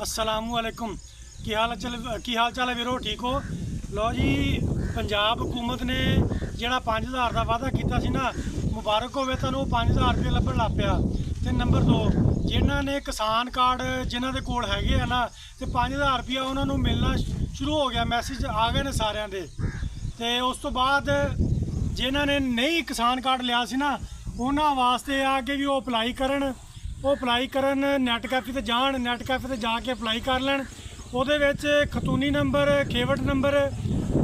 अस्सलामुअलैकुम। की हाल चाल है वीरो? ठीक हो? लो जी, पंजाब हुकूमत ने जोड़ा 5000 का वादा किया ना, मुबारक होवे तुहानूं। 5000 रुपये लभण लग पिया। तो नंबर 2, जिन्हों ने किसान कार्ड जिन्हों के कोल हैगे आ ना, तो 5000 रुपया उन्होंने मिलना शुरू हो गया। मैसेज आ गए ने सारिਆਂ ਦੇ। तो उस तो बाद जिन्हों ने नहीं किसान कार्ड लिया सी ना, उन्होंने वास्ते आ के भी वो अप्लाई करन नैट कैफे ते जान, नैट कैफे ते जाके अप्लाई कर लैन। ਉਹਦੇ ਵਿੱਚ ਖਤੂਨੀ ਨੰਬਰ, ਖੇਵਟ ਨੰਬਰ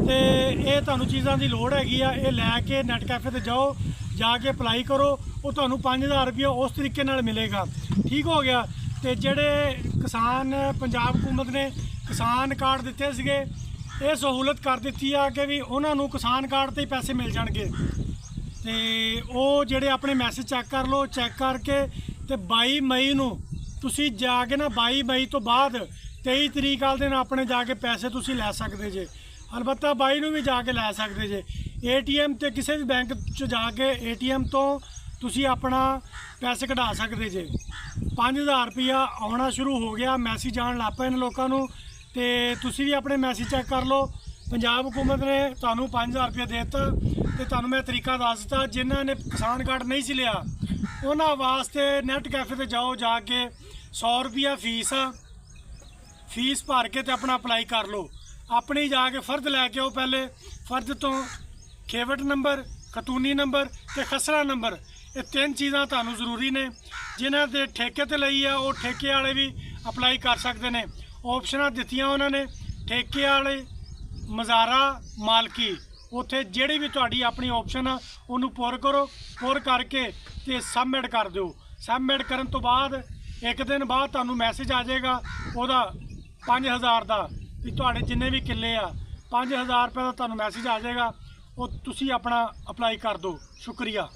ਤੇ ਇਹ ਤੁਹਾਨੂੰ ਚੀਜ਼ਾਂ ਦੀ ਲੋੜ ਹੈਗੀ ਆ। ਇਹ ਲੈ ਕੇ ਨੈਟ ਕੈਫੇ ਤੇ ਜਾਓ, ਜਾ ਕੇ ਅਪਲਾਈ ਕਰੋ। ਉਹ ਤੁਹਾਨੂੰ 5000 ਰੁਪਏ ਉਸ ਤਰੀਕੇ ਨਾਲ ਮਿਲੇਗਾ। ਠੀਕ ਹੋ ਗਿਆ। ਤੇ ਜਿਹੜੇ ਕਿਸਾਨ ਪੰਜਾਬ ਹਕੂਮਤ ਨੇ ਕਿਸਾਨ ਕਾਰਡ ਦਿੱਤੇ ਸੀਗੇ, ਇਹ ਸਹੂਲਤ ਕਰ ਦਿੱਤੀ ਆ ਕਿ ਵੀ ਉਹਨਾਂ ਨੂੰ ਕਿਸਾਨ ਕਾਰਡ ਤੇ ਹੀ ਪੈਸੇ ਮਿਲ ਜਾਣਗੇ। ਤੇ ਉਹ ਜਿਹੜੇ ਆਪਣੇ ਮੈਸੇਜ ਚੈੱਕ ਕਰ ਲਓ। ਚੈੱਕ ਕਰਕੇ ਤੇ 22 ਮਈ ਨੂੰ ਤੁਸੀਂ ਜਾ ਕੇ ਨਾ, 22 ਮਈ ਤੋਂ ਬਾਅਦ 23 ਤਰੀਕ ਵਾਲੇ ਦਿਨ ਆਪਣੇ ਜਾ ਕੇ ਪੈਸੇ ਤੁਸੀਂ ਲੈ ਸਕਦੇ ਜੇ। ਅਲਬੱਤਾ 22 ਨੂੰ ਵੀ ਜਾ ਕੇ ਲੈ ਸਕਦੇ ਜੇ। ATM ਤੇ ਕਿਸੇ ਵੀ ਬੈਂਕ 'ਚ ਜਾ ਕੇ ATM ਤੋਂ ਤੁਸੀਂ ਆਪਣਾ ਪੈਸੇ ਕਢਾ ਸਕਦੇ ਜੇ। 5000 ਰੁਪਇਆ ਆਉਣਾ ਸ਼ੁਰੂ ਹੋ ਗਿਆ। ਮੈਸੇਜ ਆਉਣ ਲੱਗ ਪਏ ਨੇ ਲੋਕਾਂ ਨੂੰ। ਤੇ ਤੁਸੀਂ ਵੀ ਆਪਣੇ ਮੈਸੇਜ ਚੈੱਕ ਕਰ ਲਓ। ਪੰਜਾਬ ਹੁਕੂਮਤ ਨੇ ਤੁਹਾਨੂੰ 5000 ਰੁਪਇਆ ਦੇ ਦਿੱਤਾ। ਤੇ ਤੁਹਾਨੂੰ ਮੈਂ ਤਰੀਕਾ ਦੱਸ ਦਿੱਤਾ। ਜਿਨ੍ਹਾਂ ਨੇ ਕਿਸਾਨ ਕਾਰਡ ਨਹੀਂ ਸੀ ਲਿਆ, ਉਹਨਾਂ ਵਾਸਤੇ ਨੈਟ ਕੈਫੇ ਤੇ ਜਾਓ। ਜਾ ਕੇ 100 ਰੁਪਇਆ फीस भर के तो अपना अप्लाई कर लो। अपनी जाके फर्द लैके आओ। पहले फर्द तो खेवट नंबर, खतूनी नंबर तो खसरा नंबर, ये 3 चीज़ां तुहानूं जरूरी ने। जिन्हां दे ठेके ते लई आ, वो ठेके वाले भी अप्लाई कर सकते हैं। ऑप्शनां दित्तियां उन्होंने, ठेके वाले, मज़ारा, मालकी। उत्थे जिहड़ी भी तुहाडी अपनी ऑप्शन आ, उन्होंने पुर करो। पुर करके तो सबमिट कर दो। सबमिट करन तो बाद 1 दिन बाद तुहानूं मैसेज आ जाएगा ਉਹਦਾ 5000 ਦਾ ਵੀ ਤੁਹਾਡੇ ਜਿੰਨੇ ਵੀ ਕਿੱਲੇ ਆ 5000 ਰੁਪਏ ਦਾ ਤੁਹਾਨੂੰ ਮੈਸੇਜ ਆ ਜਾਏਗਾ। ਉਹ ਤੁਸੀਂ ਆਪਣਾ ਅਪਲਾਈ ਕਰ ਦਿਓ। ਸ਼ੁਕਰੀਆ।